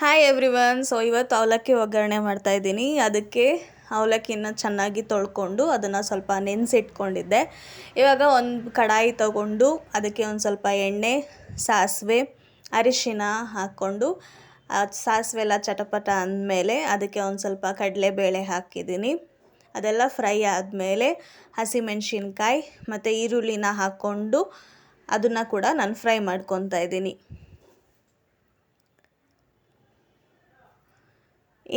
Hi everyone. So ಇವತ್ತು ಅವಲಕ್ಕಿ ಒಗ್ಗರಣೆ ಮಾಡ್ತಾಯಿದ್ದೀನಿ. ಅದಕ್ಕೆ ಅವಲಕ್ಕಿನ ಚೆನ್ನಾಗಿ ತೊಳ್ಕೊಂಡು ಅದನ್ನು ಸ್ವಲ್ಪ ನೆನೆಸಿಟ್ಕೊಂಡಿದ್ದೆ. ಇವಾಗ ಒಂದು ಕಡಾಯಿ ತಗೊಂಡು ಅದಕ್ಕೆ ಒಂದು ಸ್ವಲ್ಪ ಎಣ್ಣೆ, ಸಾಸಿವೆ, ಅರಿಶಿನ ಹಾಕ್ಕೊಂಡು ಸಾಸಿವೆ ಎಲ್ಲ ಚಟಪಟ ಅಂದಮೇಲೆ ಅದಕ್ಕೆ ಒಂದು ಸ್ವಲ್ಪ ಕಡಲೆಬೇಳೆ ಹಾಕಿದ್ದೀನಿ. ಅದೆಲ್ಲ ಫ್ರೈ ಆದಮೇಲೆ ಹಸಿಮೆಣಸಿನ್ಕಾಯಿ ಮತ್ತು ಈರುಳ್ಳಿನ ಹಾಕ್ಕೊಂಡು ಅದನ್ನು ಕೂಡ ನಾನು ಫ್ರೈ ಮಾಡ್ಕೊತಾ ಇದ್ದೀನಿ.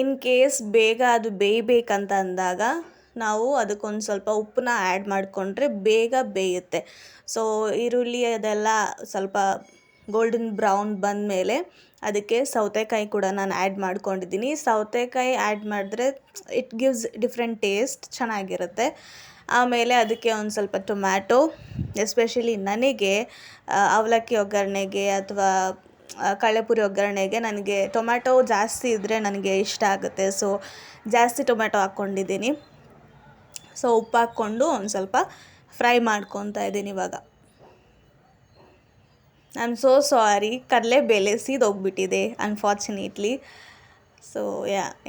ಇನ್ ಕೇಸ್ ಬೇಗ ಅದು ಬೇಯಬೇಕಂತ ಅಂದಾಗ ನಾವು ಅದಕ್ಕೊಂದು ಸ್ವಲ್ಪ ಉಪ್ಪನ್ನ ಆ್ಯಡ್ ಮಾಡಿಕೊಂಡ್ರೆ ಬೇಗ ಬೇಯುತ್ತೆ. ಸೊ ಈರುಳ್ಳಿ ಅದೆಲ್ಲ ಸ್ವಲ್ಪ ಗೋಲ್ಡನ್ ಬ್ರೌನ್ ಬಂದಮೇಲೆ ಅದಕ್ಕೆ ಸೌತೆಕಾಯಿ ಕೂಡ ನಾನು ಆ್ಯಡ್ ಮಾಡ್ಕೊಂಡಿದ್ದೀನಿ. ಸೌತೆಕಾಯಿ ಆ್ಯಡ್ ಮಾಡಿದ್ರೆ ಇಟ್ ಗಿವ್ಸ್ ಡಿಫ್ರೆಂಟ್ ಟೇಸ್ಟ್, ಚೆನ್ನಾಗಿರುತ್ತೆ. ಆಮೇಲೆ ಅದಕ್ಕೆ ಒಂದು ಸ್ವಲ್ಪ ಟೊಮ್ಯಾಟೊ, ಎಸ್ಪೆಷಲಿ ನನಗೆ ಅವಲಕ್ಕಿ ಒಗ್ಗರಣೆಗೆ ಅಥವಾ ಕಡಲೆಪುರಿ ಒಗ್ಗರಣೆಗೆ ನನಗೆ ಟೊಮ್ಯಾಟೊ ಜಾಸ್ತಿ ಇದ್ದರೆ ನನಗೆ ಇಷ್ಟ ಆಗುತ್ತೆ. ಸೊ ಜಾಸ್ತಿ ಟೊಮ್ಯಾಟೊ ಹಾಕ್ಕೊಂಡಿದ್ದೀನಿ. ಸೊ ಉಪ್ಪು ಹಾಕ್ಕೊಂಡು ಒಂದು ಸ್ವಲ್ಪ ಫ್ರೈ ಮಾಡ್ಕೊತಾ ಇದ್ದೀನಿ. ಇವಾಗ ಐ ಆಮ್ ಸೋ ಸಾರಿ, ಕಡಲೆಬೇಳೆ ಸೀದೋಗ್ಬಿಟ್ಟಿದೆ ಅನ್ಫಾರ್ಚುನೇಟ್ಲಿ. ಸೊ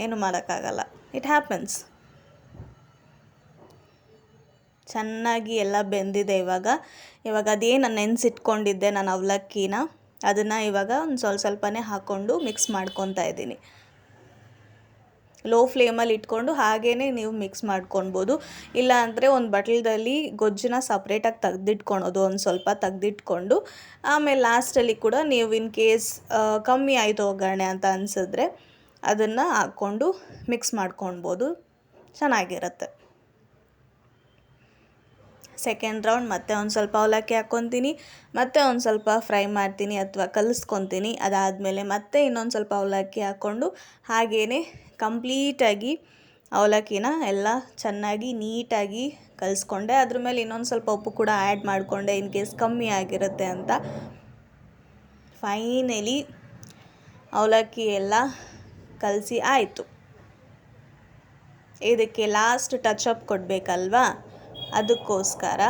ಏನು ಮಾಡೋಕ್ಕಾಗಲ್ಲ, ಇಟ್ ಹ್ಯಾಪನ್ಸ್. ಚೆನ್ನಾಗಿ ಎಲ್ಲ ಬೆಂದಿದೆ. ಇವಾಗ ಅದೇನು ನೆನೆಸಿಟ್ಕೊಂಡಿದ್ದೆ ನಾನು ಅವಲಕ್ಕಿನ, ಅದನ್ನು ಇವಾಗ ಒಂದು ಸ್ವಲ್ಪನೇ ಹಾಕ್ಕೊಂಡು ಮಿಕ್ಸ್ ಮಾಡ್ಕೊತಾ ಇದ್ದೀನಿ. ಲೋ ಫ್ಲೇಮಲ್ಲಿ ಇಟ್ಕೊಂಡು ಹಾಗೇ ನೀವು ಮಿಕ್ಸ್ ಮಾಡ್ಕೊಳ್ಬೋದು. ಇಲ್ಲ ಅಂದರೆ ಒಂದು ಬಟ್ಲದಲ್ಲಿ ಗೊಜ್ಜನ್ನ ಸಪ್ರೇಟಾಗಿ ತೆಗ್ದಿಟ್ಕೊಳೋದು, ಒಂದು ಸ್ವಲ್ಪ ತೆಗ್ದಿಟ್ಕೊಂಡು ಆಮೇಲೆ ಲಾಸ್ಟಲ್ಲಿ ಕೂಡ ನೀವು ಇನ್ ಕೇಸ್ ಕಮ್ಮಿ ಆಯಿತು ಒಗ್ಗರಣೆ ಅಂತ ಅನಿಸಿದ್ರೆ ಅದನ್ನು ಹಾಕ್ಕೊಂಡು ಮಿಕ್ಸ್ ಮಾಡ್ಕೊಳ್ಬೋದು, ಚೆನ್ನಾಗಿರುತ್ತೆ. ಸೆಕೆಂಡ್ ರೌಂಡ್ ಮತ್ತೆ ಒಂದು ಸ್ವಲ್ಪ ಅವಲಕ್ಕಿ ಹಾಕ್ಕೊತೀನಿ, ಮತ್ತೆ ಒಂದು ಸ್ವಲ್ಪ ಫ್ರೈ ಮಾಡ್ತೀನಿ ಅಥವಾ ಕಲಿಸ್ಕೊತೀನಿ. ಅದಾದಮೇಲೆ ಮತ್ತೆ ಇನ್ನೊಂದು ಸ್ವಲ್ಪ ಅವಲಕ್ಕಿ ಹಾಕ್ಕೊಂಡು ಹಾಗೇ ಕಂಪ್ಲೀಟಾಗಿ ಅವಲಕ್ಕಿನ ಎಲ್ಲ ಚೆನ್ನಾಗಿ ನೀಟಾಗಿ ಕಲಿಸ್ಕೊಂಡೆ. ಅದ್ರ ಮೇಲೆ ಇನ್ನೊಂದು ಸ್ವಲ್ಪ ಉಪ್ಪು ಕೂಡ ಆ್ಯಡ್ ಮಾಡಿಕೊಂಡೆ ಇನ್ ಕೇಸ್ ಕಮ್ಮಿ ಆಗಿರುತ್ತೆ ಅಂತ. ಫೈನಲಿ ಅವಲಕ್ಕಿ ಎಲ್ಲ ಕಲಸಿ ಆಯಿತು. ಇದಕ್ಕೆ ಲಾಸ್ಟ್ ಟಚಪ್ ಕೊಡಬೇಕಲ್ವಾ, ಅದಕ್ಕೋಸ್ಕರ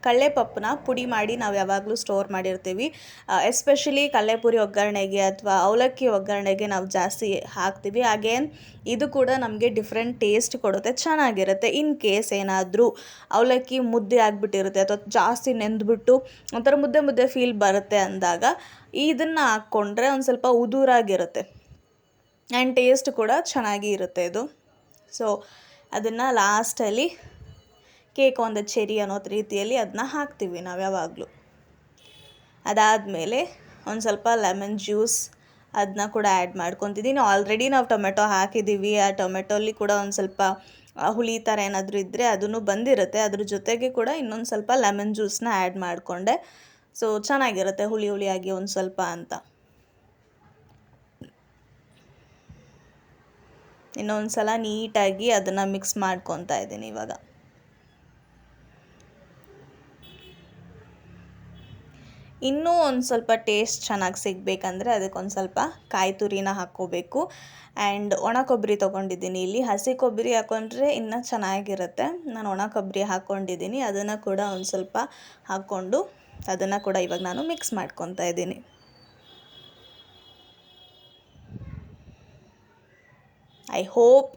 ಕಡಲೆಪಪ್ಪನ್ನ ಪುಡಿ ಮಾಡಿ ನಾವು ಯಾವಾಗಲೂ ಸ್ಟೋರ್ ಮಾಡಿರ್ತೀವಿ. ಎಸ್ಪೆಷಲಿ ಕಡಲೆಪುರಿ ಒಗ್ಗರಣೆಗೆ ಅಥವಾ ಅವಲಕ್ಕಿ ಒಗ್ಗರಣೆಗೆ ನಾವು ಜಾಸ್ತಿ ಹಾಕ್ತೀವಿ. ಅಗೇನ್ ಇದು ಕೂಡ ನಮಗೆ ಡಿಫ್ರೆಂಟ್ ಟೇಸ್ಟ್ ಕೊಡುತ್ತೆ, ಚೆನ್ನಾಗಿರುತ್ತೆ. ಇನ್ ಕೇಸ್ ಏನಾದರೂ ಅವಲಕ್ಕಿ ಮುದ್ದೆ ಆಗಿಬಿಟ್ಟಿರುತ್ತೆ ಅಥವಾ ಜಾಸ್ತಿ ನೆಂದ್ಬಿಟ್ಟು ಒಂಥರ ಮುದ್ದೆ ಮುದ್ದೆ ಫೀಲ್ ಬರುತ್ತೆ ಅಂದಾಗ ಇದನ್ನು ಹಾಕ್ಕೊಂಡ್ರೆ ಒಂದು ಸ್ವಲ್ಪ ಉದುರಾಗಿರುತ್ತೆ ಆ್ಯಂಡ್ ಟೇಸ್ಟ್ ಕೂಡ ಚೆನ್ನಾಗಿ ಇರುತ್ತೆ ಇದು. ಸೊ ಅದನ್ನು ಲಾಸ್ಟಲ್ಲಿ ಕೇಕ್ ಆನ್ ದ ಚೆರಿ ಅನ್ನೋ ರೀತಿಯಲ್ಲಿ ಅದನ್ನ ಹಾಕ್ತೀವಿ ನಾವು ಯಾವಾಗಲೂ. ಅದಾದಮೇಲೆ ಒಂದು ಸ್ವಲ್ಪ ಲೆಮನ್ ಜ್ಯೂಸ್ ಅದನ್ನ ಕೂಡ ಆ್ಯಡ್ ಮಾಡ್ಕೊತಿದ್ದೀನಿ. ಆಲ್ರೆಡಿ ನಾವು ಟೊಮೆಟೊ ಹಾಕಿದ್ದೀವಿ. ಆ ಟೊಮೆಟೊಲ್ಲಿ ಕೂಡ ಒಂದು ಸ್ವಲ್ಪ ಹುಳಿ ಥರ ಏನಾದರೂ ಇದ್ದರೆ ಅದನ್ನು ಬಂದಿರುತ್ತೆ. ಅದ್ರ ಜೊತೆಗೆ ಕೂಡ ಇನ್ನೊಂದು ಸ್ವಲ್ಪ ಲೆಮನ್ ಜ್ಯೂಸನ್ನ ಆ್ಯಡ್ ಮಾಡಿಕೊಂಡೆ. ಸೊ ಚೆನ್ನಾಗಿರುತ್ತೆ ಹುಳಿ ಹುಳಿಯಾಗಿ ಒಂದು ಸ್ವಲ್ಪ ಅಂತ. ಇನ್ನೊಂದು ಸಲ ನೀಟಾಗಿ ಅದನ್ನು ಮಿಕ್ಸ್ ಮಾಡ್ಕೊತಾ ಇದ್ದೀನಿ. ಇವಾಗ ಇನ್ನೂ ಒಂದು ಸ್ವಲ್ಪ ಟೇಸ್ಟ್ ಚೆನ್ನಾಗಿ ಸಿಗಬೇಕಂದ್ರೆ ಅದಕ್ಕೊಂದು ಸ್ವಲ್ಪ ಕಾಯಿ ತುರಿನ ಹಾಕ್ಕೋಬೇಕು. ಆ್ಯಂಡ್ ಒಣ ಕೊಬ್ಬರಿ ತೊಗೊಂಡಿದ್ದೀನಿ. ಇಲ್ಲಿ ಹಸಿ ಕೊಬ್ಬರಿ ಹಾಕ್ಕೊಂಡ್ರೆ ಇನ್ನೂ ಚೆನ್ನಾಗಿರುತ್ತೆ. ನಾನು ಒಣ ಕೊಬ್ಬರಿ ಹಾಕ್ಕೊಂಡಿದ್ದೀನಿ. ಅದನ್ನು ಕೂಡ ಒಂದು ಸ್ವಲ್ಪ ಹಾಕ್ಕೊಂಡು ಅದನ್ನು ಕೂಡ ಇವಾಗ ನಾನು ಮಿಕ್ಸ್ ಮಾಡ್ಕೊತಾ ಇದ್ದೀನಿ. ಐ ಹೋಪ್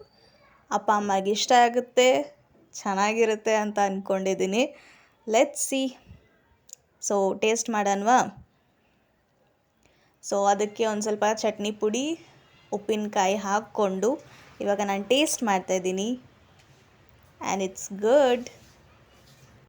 ಅಪ್ಪ ಅಮ್ಮಗೆ ಇಷ್ಟ ಆಗುತ್ತೆ, ಚೆನ್ನಾಗಿರುತ್ತೆ ಅಂತ ಅಂದ್ಕೊಂಡಿದ್ದೀನಿ. Let's see. ಸೊ ಟೇಸ್ಟ್ ಮಾಡೋಣವಾ? ಸೊ ಅದಕ್ಕೆ ಒಂದು ಸ್ವಲ್ಪ ಚಟ್ನಿ ಪುಡಿ, ಉಪ್ಪಿನಕಾಯಿ ಹಾಕ್ಕೊಂಡು ಇವಾಗ ನಾನು ಟೇಸ್ಟ್ ಮಾಡ್ತಾಯಿದ್ದೀನಿ ಆ್ಯಂಡ್ ಇಟ್ಸ್ ಗುಡ್.